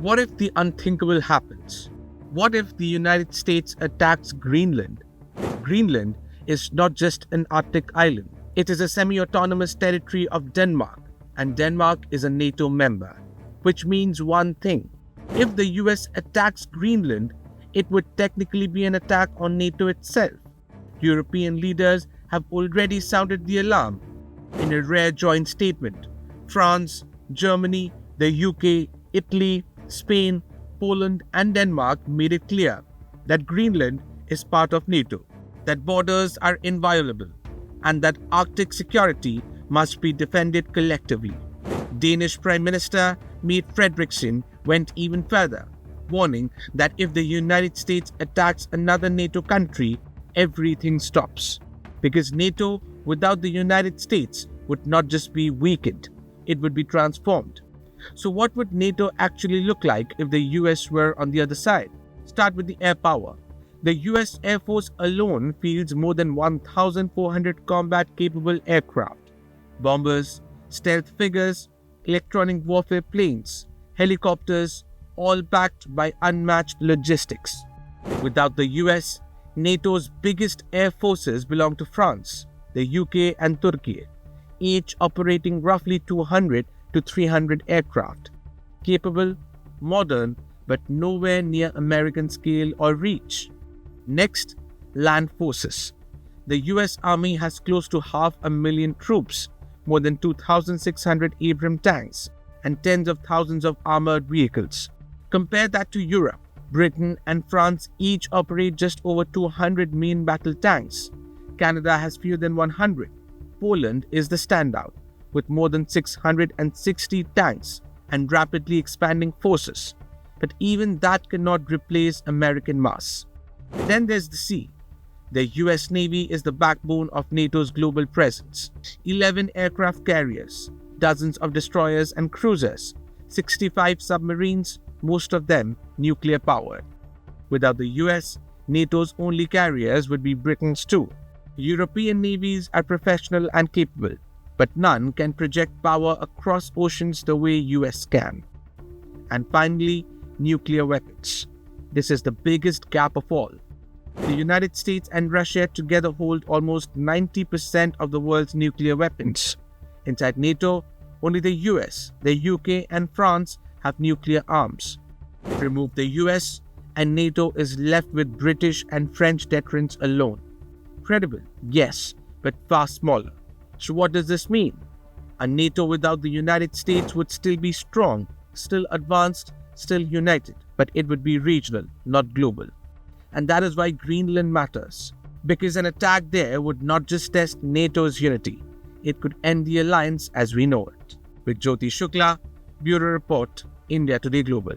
What if the unthinkable happens? What if the United States attacks Greenland? Greenland is not just an Arctic island. It is a semi-autonomous territory of Denmark, and Denmark is a NATO member, which means one thing. If the US attacks Greenland, it would technically be an attack on NATO itself. European leaders have already sounded the alarm. In a rare joint statement, France, Germany, the UK, Italy, Spain, Poland and Denmark made it clear that Greenland is part of NATO, that borders are inviolable, and that Arctic security must be defended collectively. Danish Prime Minister Mette Frederiksen went even further, warning that if the United States attacks another NATO country, everything stops. Because NATO, without the United States, would not just be weakened, it would be transformed. So what would NATO actually look like if the US were on the other side? Start with the air power. The US Air Force alone fields more than 1,400 combat-capable aircraft, bombers, stealth fighters, electronic warfare planes, helicopters, all backed by unmatched logistics. Without the US, NATO's biggest air forces belong to France, the UK and Turkey, each operating roughly 200 to 300 aircraft, capable, modern, but nowhere near American scale or reach. Next, land forces. The US Army has close to 500,000 troops, more than 2,600 Abrams tanks, and tens of thousands of armored vehicles. Compare that to Europe. Britain and France each operate just over 200 main battle tanks. Canada has fewer than 100. Poland is the standout, with more than 660 tanks and rapidly expanding forces. But even that cannot replace American mass. Then there's the sea. The US Navy is the backbone of NATO's global presence. 11 aircraft carriers, dozens of destroyers and cruisers, 65 submarines, most of them nuclear-powered. Without the US, NATO's only carriers would be Britain's too. European navies are professional and capable, but none can project power across oceans the way US can. And finally, nuclear weapons. This is the biggest gap of all. The United States and Russia together hold almost 90% of the world's nuclear weapons. Inside NATO, only the US, the UK and France have nuclear arms. Remove the US and NATO is left with British and French deterrence alone. Credible, yes, but far smaller. So what does this mean? A NATO without the United States would still be strong, still advanced, still united, but it would be regional, not global. And that is why Greenland matters. Because an attack there would not just test NATO's unity, it could end the alliance as we know it. With Jyoti Shukla, Bureau Report, India Today Global.